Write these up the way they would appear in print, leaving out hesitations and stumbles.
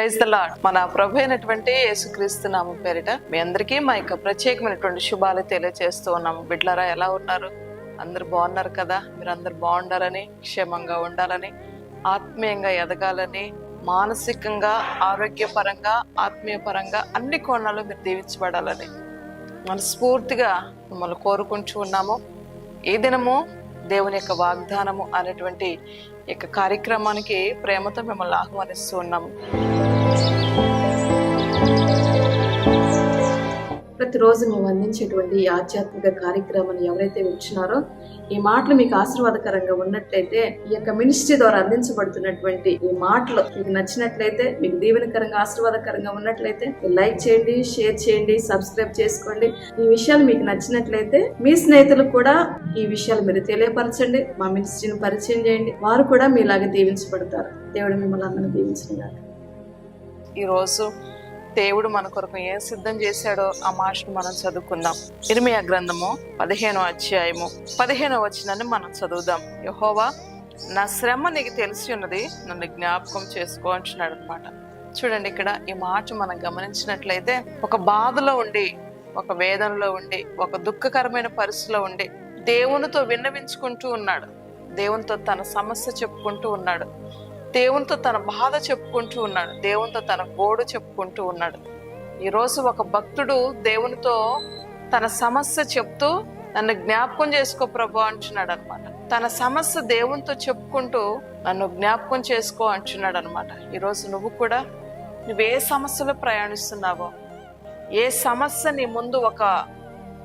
Praise the lord. మన ప్రభు అయినటువంటి యేసుక్రీస్తు నామం పేరిట మీ అందరికీ మా యొక్క ప్రత్యేకమైనటువంటి శుభాలు తెలియజేస్తూ ఉన్నాము. బిడ్డలారా, ఎలా ఉన్నారు? అందరు బాగున్నారు కదా? మీరు అందరు బాగుండాలని, క్షేమంగా ఉండాలని, ఆత్మీయంగా ఎదగాలని, మానసికంగా, ఆరోగ్యపరంగా, ఆత్మీయపరంగా అన్ని కోణాలు మీరు దీవించబడాలని మనస్ఫూర్తిగా మిమ్మల్ని కోరుకుంటూ ఉన్నాము. ఈ దినము దేవుని యొక్క వాగ్దానము అనేటువంటి యొక్క కార్యక్రమానికి ప్రేమతో మిమ్మల్ని ఆహ్వానిస్తూ ఉన్నాము. ప్రతిరోజు మేము అందించేటువంటి ఈ ఆధ్యాత్మిక కార్యక్రమాన్ని ఎవరైతే వింటున్నారో, ఈ మాటలు మీకు ఆశీర్వాదకరంగా ఉన్నట్లయితే, ఈ యొక్క మినిస్ట్రీ ద్వారా అందించబడుతున్నటువంటి ఈ మాటలు మీకు నచ్చినట్లయితే, మీకు దీవెనకరంగా ఆశీర్వాదకరంగా ఉన్నట్లయితే లైక్ చేయండి, షేర్ చేయండి, సబ్స్క్రైబ్ చేసుకోండి. ఈ విషయాలు మీకు నచ్చినట్లయితే మీ స్నేహితులకు కూడా ఈ విషయాలు మీరు తెలియపరచండి. మా మినిస్ట్రీని పరిచయం చేయండి, వారు కూడా మీలాగా దీవించబడతారు. దేవుడు మిమ్మల్ని అందరినీ దీవించండి. ఈరోజు దేవుడు మన కొరకు ఏం సిద్ధం చేశాడో ఆ మాటను మనం చదువుకుందాం. ఇర్మియా గ్రంథము 15వ అధ్యాయము 15వ వచనాన్ని మనం చదువుదాం. యెహోవా, నా శ్రమ నీకు తెలిసి ఉన్నది, నన్ను జ్ఞాపకం చేసుకో అంటున్నాడు అనమాట. చూడండి, ఇక్కడ ఈ మాట మనం గమనించినట్లయితే, ఒక బాధలో ఉండి, ఒక వేదనలో ఉండి, ఒక దుఃఖకరమైన పరిస్థితిలో ఉండి దేవునితో విన్నవించుకుంటూ ఉన్నాడు. దేవునితో తన సమస్య చెప్పుకుంటూ ఉన్నాడు. దేవునితో తన బాధ చెప్పుకుంటూ ఉన్నాడు. దేవునితో తన గోడు చెప్పుకుంటూ ఉన్నాడు. ఈరోజు ఒక భక్తుడు దేవునితో తన సమస్య చెప్తూ, నన్ను జ్ఞాపకం చేసుకో ప్రభు అంటున్నాడు అనమాట. తన సమస్య దేవునితో చెప్పుకుంటూ నన్ను జ్ఞాపకం చేసుకో అంటున్నాడు అనమాట. ఈరోజు నువ్వు కూడా నువ్వే సమస్యలో ప్రయాణిస్తున్నావో, ఏ సమస్య నీ ముందు ఒక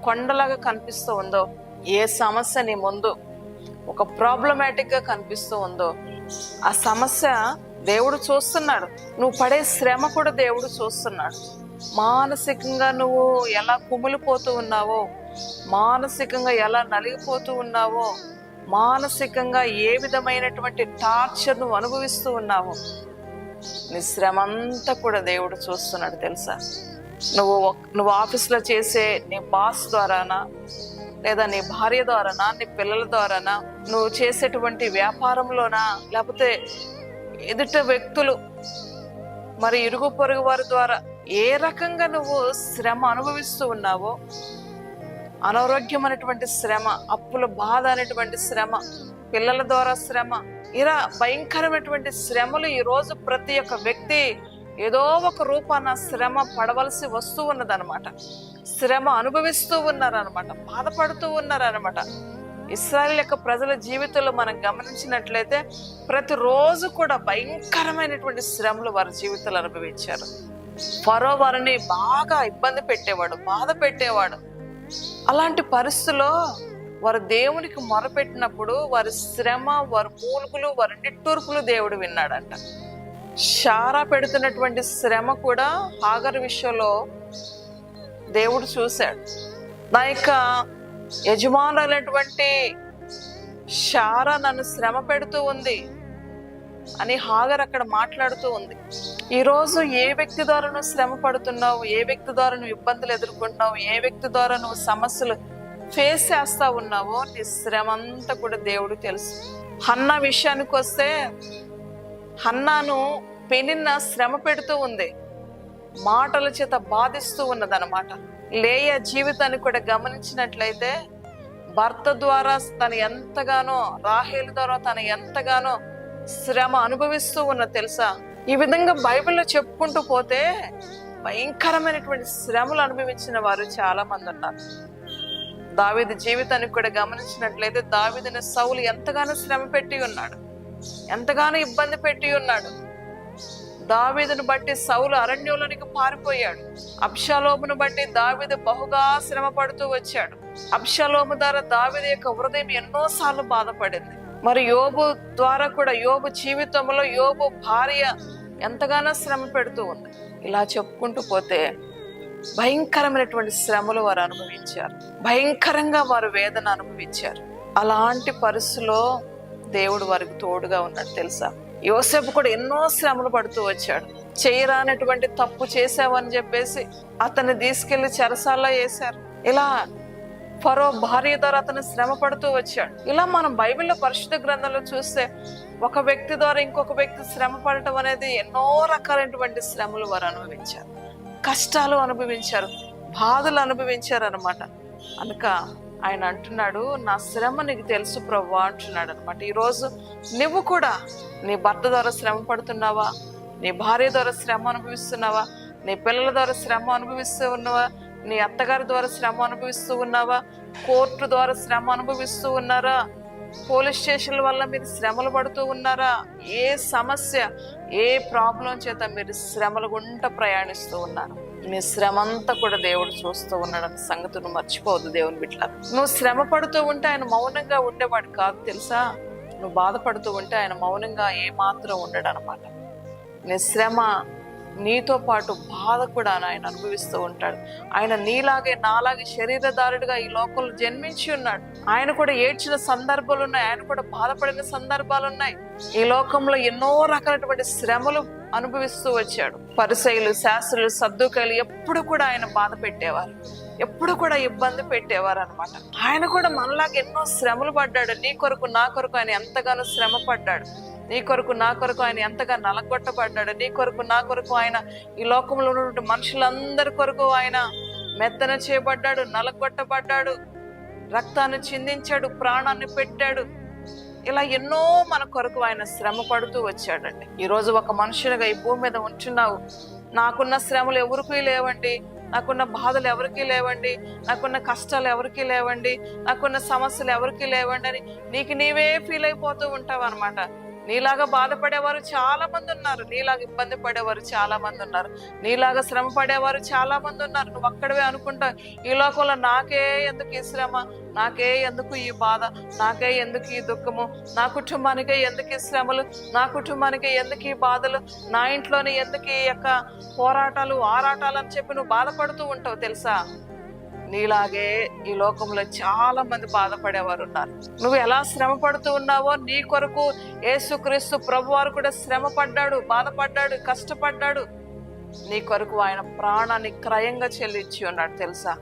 కొండలాగా కనిపిస్తూ ఉందో, ఏ సమస్య నీ ముందు ఒక ప్రాబ్లమాటిక్ గా కనిపిస్తూ ఉందో, ఆ సమస్య దేవుడు చూస్తున్నాడు. నువ్వు పడే శ్రమ కూడా దేవుడు చూస్తున్నాడు. మానసికంగా నువ్వు ఎలా కుమిలిపోతూ ఉన్నావో, మానసికంగా ఎలా నలిగిపోతూ ఉన్నావో, మానసికంగా ఏ విధమైనటువంటి టార్చర్ నువ్వు అనుభవిస్తూ ఉన్నావో, నీ శ్రమ అంతా కూడా దేవుడు చూస్తున్నాడు తెలుసా. నువ్వు ఆఫీస్లో చేసే నీ బాస్ ద్వారానా, లేదా నీ భార్య ద్వారానా, నీ పిల్లల ద్వారానా, నువ్వు చేసేటువంటి వ్యాపారంలోనా, లేకపోతే ఎదుట వ్యక్తులు, మరి ఇరుగు పొరుగు వారి ద్వారా ఏ రకంగా నువ్వు శ్రమ అనుభవిస్తూ ఉన్నావో, అనారోగ్యం అనేటువంటి శ్రమ, అప్పుల బాధ అనేటువంటి శ్రమ, పిల్లల ద్వారా శ్రమ, ఇలా భయంకరమైనటువంటి శ్రమలు ఈరోజు ప్రతి ఒక్క వ్యక్తి ఏదో ఒక రూపాన శ్రమ పడవలసి వస్తూ ఉన్నదనమాట. శ్రమ అనుభవిస్తూ ఉన్నారనమాట, బాధపడుతూ ఉన్నారనమాట. ఇశ్రాయేలు యొక్క ప్రజల జీవితంలో మనం గమనించినట్లయితే ప్రతిరోజు కూడా భయంకరమైనటువంటి శ్రమలు వారి జీవితాలు అనుభవించారు. ఫరో వారిని బాగా ఇబ్బంది పెట్టేవాడు, బాధ పెట్టేవాడు. అలాంటి పరిస్థితుల్లో వారు దేవునికి మొరపెట్టినప్పుడు వారి శ్రమ, వారి మూలుగులు, వారి నిట్టూర్పులు దేవుడు విన్నాడంట. శారా పెడుతున్నటువంటి శ్రమ కూడా హాగరు విషయంలో దేవుడు చూశాడు. నా యొక్క యజమానులైనటువంటి శారా నన్ను శ్రమ పెడుతూ ఉంది అని హాగర్ అక్కడ మాట్లాడుతూ ఉంది. ఈరోజు ఏ వ్యక్తి ద్వారా నువ్వు శ్రమ పడుతున్నావు, ఏ వ్యక్తి ద్వారా నువ్వు ఇబ్బందులు ఎదుర్కొంటున్నావు, ఏ వ్యక్తి ద్వారా నువ్వు సమస్యలు ఫేస్ చేస్తా ఉన్నావో, నీ శ్రమ అంతా కూడా దేవుడు తెలుసు. హన్నా విషయానికి వస్తే, హన్నాను పెనిన్న శ్రమ పెడుతూ ఉంది, మాటల చేత బాధిస్తూ ఉన్నదన్నమాట. లేయా జీవితాన్ని కూడా గమనించినట్లయితే భర్త ద్వారా తను ఎంతగానో, రాహేలు ద్వారా తను ఎంతగానో శ్రమ అనుభవిస్తూ ఉన్నది తెలుసా. ఈ విధంగా బైబిల్లో చెప్పుకుంటూ పోతే భయంకరమైనటువంటి శ్రమలు అనుభవించిన వారు చాలా మంది ఉన్నారు. దావీదు జీవితాన్ని కూడా గమనించినట్లయితే దావీదుని సౌలు ఎంతగానో శ్రమ పెట్టి ఉన్నాడు, ఎంతగానో ఇబ్బంది పెట్టి ఉన్నాడు. దావీదును బట్టి సౌలు అరణ్యంలోనికి పారిపోయాడు. అబ్షాలోమును బట్టి దావీదు బహుగా శ్రమ పడుతూ వచ్చాడు. అబ్షాలోము ద్వారా దావీదు యొక్క హృదయం ఎన్నోసార్లు బాధపడింది. మరి యోబు ద్వారా కూడా, యోబు జీవితంలో యోబు భార్య ఎంతగానో శ్రమ పెడుతూ ఉంది. ఇలా చెప్పుకుంటూ పోతే భయంకరమైనటువంటి శ్రమలు వారు అనుభవించారు, భయంకరంగా వారు వేదన అనుభవించారు. అలాంటి పరిస్థితిలో దేవుడు వారికి తోడుగా ఉన్నాడు తెలుసా. యోసేపు కూడా ఎన్నో శ్రమలు పడుతూ వచ్చాడు. చేయరానటువంటి తప్పు చేసావని చెప్పేసి అతన్ని తీసుకెళ్లి చెరసాల్లో వేశారు. ఇలా ఫరో భార్య ద్వారా అతను శ్రమ పడుతూ వచ్చాడు. ఇలా మనం బైబిల్లో పరిశుద్ధ గ్రంథంలో చూస్తే ఒక వ్యక్తి ద్వారా ఇంకొక వ్యక్తి శ్రమ పడటం అనేది ఎన్నో రకాలైనటువంటి శ్రమలు వారు అనుభవించారు, కష్టాలు అనుభవించారు, బాధలు అనుభవించారు అనమాట. కనుక ఆయన అంటున్నాడు, నా శ్రమ నీకు తెలుసు ప్రభువా అంటున్నాడు అనమాట. ఈరోజు నువ్వు కూడా నీ భర్త ద్వారా శ్రమ పడుతున్నావా? నీ భార్య ద్వారా శ్రమ అనుభవిస్తున్నావా? నీ పిల్లల ద్వారా శ్రమ అనుభవిస్తూ ఉన్నావా? నీ అత్తగారి ద్వారా శ్రమ అనుభవిస్తూ ఉన్నావా? కోర్టు ద్వారా శ్రమ అనుభవిస్తూ ఉన్నారా? పోలీస్ స్టేషన్ల వల్ల మీరు శ్రమలు పడుతూ ఉన్నారా? ఏ సమస్య, ఏ ప్రాబ్లం చేత మీరు శ్రమల గుంట ప్రయాణిస్తూ ఉన్నారు? నీ శ్రమ అంతా కూడా దేవుడు చూస్తూ ఉన్నాడు అన్న సంగతి నువ్వు మర్చిపోవద్దు. దేవుని బిడ్డ, నువ్వు శ్రమ పడుతూ ఉంటే ఆయన మౌనంగా ఉండేవాడు కాదు తెలుసా. నువ్వు బాధపడుతూ ఉంటే ఆయన మౌనంగా ఏమాత్రం ఉండడు అనమాట. నీ శ్రమ నీతో పాటు బాధ కూడా ఆయన అనుభవిస్తూ ఉంటాడు. ఆయన నీలాగే నాలాగే శరీరధారుడిగా ఈ లోకంలో జన్మించి ఉన్నాడు. ఆయన కూడా ఏడ్చిన సందర్భాలు ఉన్నాయి, ఆయన కూడా బాధపడిన సందర్భాలు ఉన్నాయి. ఈ లోకంలో ఎన్నో రకాలైనటువంటి శ్రమలు అనుభవిస్తూ వచ్చాడు. పరిసయ్యులు, శాస్త్రులు, సద్దుకాయలు ఎప్పుడు కూడా ఆయన బాధ పెట్టేవారు, ఎప్పుడు కూడా ఇబ్బంది పెట్టేవారు అనమాట. ఆయన కూడా మనలాగా ఎన్నో శ్రమలు పడ్డాడు. నీ కొరకు నా కొరకు ఆయన ఎంతగానో శ్రమ పడ్డాడు. నీ కొరకు నా కొరకు ఆయన ఎంతగా నలగొట్టబడ్డాడు. నీ కొరకు నా కొరకు ఆయన ఈ లోకంలో ఉన్నటువంటి మనుషులందరి కొరకు ఆయన మెత్తన చేయబడ్డాడు, నలగొట్టబడ్డాడు, రక్తాన్ని చిందించాడు, ప్రాణాన్ని పెట్టాడు. ఇలా ఎన్నో మన కొరకు ఆయన శ్రమ పడుతూ వచ్చాడండి. ఈరోజు ఒక మనుషునిగా ఈ భూమి మీద ఉంటున్నావు. నాకున్న శ్రమలు ఎవరికీ లేవండి, నాకున్న బాధలు ఎవరికీ లేవండి, నాకున్న కష్టాలు ఎవరికీ లేవండి, నాకున్న సమస్యలు ఎవరికీ లేవండి అని నీకు నీవే ఫీల్ అయిపోతూ ఉంటావు అనమాట. నీలాగా బాధపడేవారు చాలా మంది ఉన్నారు, నీలాగా ఇబ్బంది పడేవారు చాలా మంది ఉన్నారు, నీలాగా శ్రమ పడేవారు చాలా మంది ఉన్నారు. నువ్వు అక్కడవే అనుకుంటావు, ఈ లోకంలో నాకే ఎందుకు ఈ శ్రమ, నాకే ఎందుకు ఈ బాధ, నాకే ఎందుకు ఈ దుఃఖము, నా కుటుంబానికే ఎందుకు ఈ శ్రమలు, నా కుటుంబానికే ఎందుకు ఈ బాధలు, నా ఇంట్లోనే ఎందుకు ఈ యొక్క పోరాటాలు, ఆరాటాలు అని చెప్పి నువ్వు బాధపడుతూ ఉంటావు తెలుసా. నీలాగే ఈ లోకంలో చాలా మంది బాధపడేవారు ఉన్నారు. నువ్వు ఎలా శ్రమ పడుతూ ఉన్నావో నీ కొరకు యేసుక్రీస్తు ప్రభువారు కూడా శ్రమ పడ్డాడు, బాధపడ్డాడు, కష్టపడ్డాడు. నీ కొరకు ఆయన ప్రాణాన్ని క్రయంగా చెల్లించి ఉన్నాడు తెలుసా.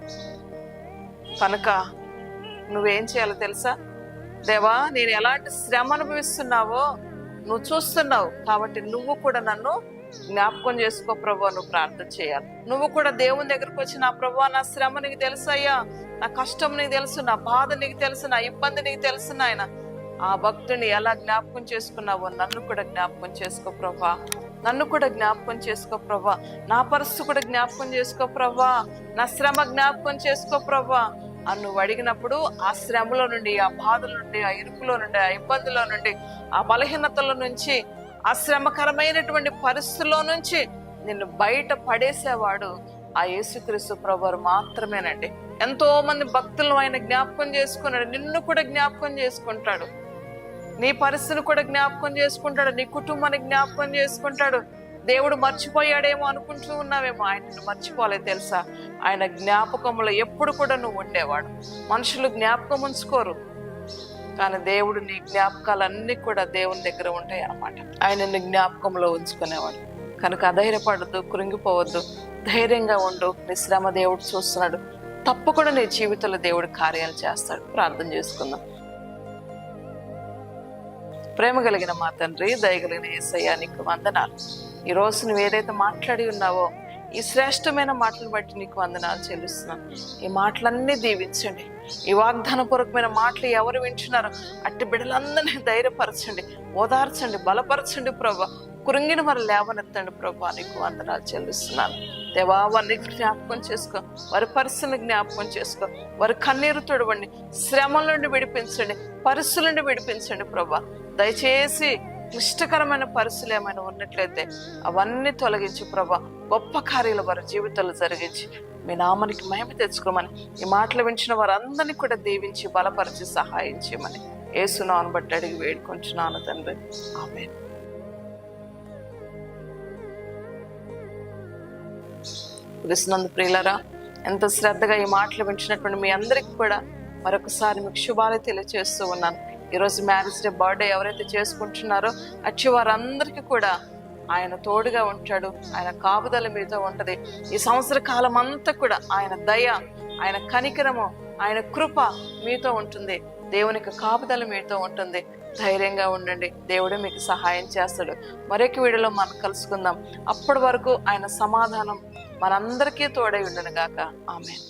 కనుక నువ్వేం చేయాలో తెలుసా, దేవా నేను ఎలాంటి శ్రమ అనుభవిస్తున్నావో నువ్వు చూస్తున్నావు కాబట్టి నువ్వు కూడా నన్ను జ్ఞాపకం చేసుకో ప్రభు. నువ్వు ప్రార్థన చేయాలి. నువ్వు కూడా దేవుని దగ్గరకు వచ్చి, నా ప్రభు నా శ్రమ నీకు తెలుసు అయ్యా, నా కష్టం నీకు తెలుసు, నా బాధ నీకు తెలుసు, నా ఇబ్బంది నీకు తెలుసు నాయన. ఆ భక్తుని ఎలా జ్ఞాపకం చేసుకున్నావో నన్ను కూడా జ్ఞాపకం చేసుకో ప్రభా, నన్ను కూడా జ్ఞాపకం చేసుకో ప్రభా, నా పరిస్థితి కూడా జ్ఞాపకం చేసుకో ప్రభా, నా శ్రమ జ్ఞాపకం చేసుకో ప్రభా అని నువ్వు అడిగినప్పుడు ఆ శ్రమలో నుండి, ఆ బాధల నుండి, ఆ ఇరుకులో నుండి, ఆ ఇబ్బందులో నుండి, ఆ బలహీనతల నుంచి, ఆ శ్రమకరమైనటువంటి పరిస్థితుల్లో నుంచి నిన్ను బయట పడేసేవాడు ఆ యేసుక్రీస్తు ప్రభువారు మాత్రమేనండి. ఎంతో మంది భక్తులను ఆయన జ్ఞాపకం చేసుకున్నాడు, నిన్ను కూడా జ్ఞాపకం చేసుకుంటాడు, నీ పరిస్థితిని కూడా జ్ఞాపకం చేసుకుంటాడు, నీ కుటుంబాన్ని జ్ఞాపకం చేసుకుంటాడు. దేవుడు మర్చిపోయాడేమో అనుకుంటూ ఉన్నావేమో, ఆయన మర్చిపోలేదు తెలుసా. ఆయన జ్ఞాపకంలో ఎప్పుడు కూడా నువ్వు ఉండేవాడు. మనుషులు జ్ఞాపకం ఉంచుకోరు, కానీ దేవుడు నీ జ్ఞాపకాలన్నీ కూడా దేవుని దగ్గర ఉంటాయి అన్నమాట. ఆయన నీ జ్ఞాపకంలో ఉంచుకునేవాడు. కనుక అధైర్యపడద్దు, కృంగిపోవద్దు, ధైర్యంగా ఉండు. నీ శ్రమ దేవుడు చూస్తున్నాడు, తప్పకుండా నీ జీవితంలో దేవుడు కార్యాలు చేస్తాడు. ప్రార్థన చేసుకుందాం. ప్రేమ కలిగిన మా తండ్రి, దయగలిగిన యేసయ్యా నీకు వందనాలు. ఈరోజు నువ్వు ఏదైతే మాట్లాడి ఉన్నావో ఈ శ్రేష్టమైన మాటలను బట్టి నీకు వందనాలు చెల్లిస్తున్నాను. ఈ మాటలన్నీ దీవించండి. ఈ వాగ్దానపూర్వకమైన మాటలు ఎవరు వింటున్నారో అట్టి బిడ్డలందరినీ ధైర్యపరచండి, ఓదార్చండి, బలపరచండి ప్రభా. కురింగిన వారు లేవనెత్తండి ప్రభా, నీకు వందనాలు చెల్లిస్తున్నాను. దేవా వారిని జ్ఞాపకం చేసుకో, వారి పరిస్థితిని జ్ఞాపకం చేసుకో, వారి కన్నీరు తొడవండి, శ్రమల నుండి విడిపించండి, పరిస్థితుల నుండి విడిపించండి ప్రభా. దయచేసి క్లిష్టకరమైన పరిస్థితులు ఏమైనా ఉన్నట్లయితే అవన్నీ తొలగించి ప్రభా, గొప్ప కార్యాలు వారి జీవితాలు జరిగించి మీ నామానికి మహిమ తెచ్చుకోమని, ఈ మాటలు వించిన వారందరినీ కూడా దీవించి బలపరిచి సహాయం చేయమని యేసు నామమును బట్టి అడిగి వేడుకుంటున్నాను తండ్రి, ఆమేన్. క్రీస్తునందు ప్రియులారా, ఎంత శ్రద్ధగా ఈ మాటలు వింటున్నటువంటి మీ అందరికీ కూడా మరొకసారి మీకు శుభాలు తెలియజేస్తూ ఉన్నాను. ఈరోజు మ్యారేజ్ డే, బర్త్డే ఎవరైతే చేసుకుంటున్నారో అచ్చి వారందరికీ కూడా ఆయన తోడుగా ఉంటాడు, ఆయన కాపుదల మీతో ఉంటది. ఈ సంవత్సర కాలం అంతా కూడా ఆయన దయ, ఆయన కనికరము, ఆయన కృప మీతో ఉంటుంది, దేవునికి కాపుదల మీతో ఉంటుంది. ధైర్యంగా ఉండండి, దేవుడు మీకు సహాయం చేస్తాడు. మరొక వీడియోలో మనం కలుసుకుందాం. అప్పటి వరకు ఆయన సమాధానం మనందరికీ తోడై ఉండును గాక. ఆమేన్.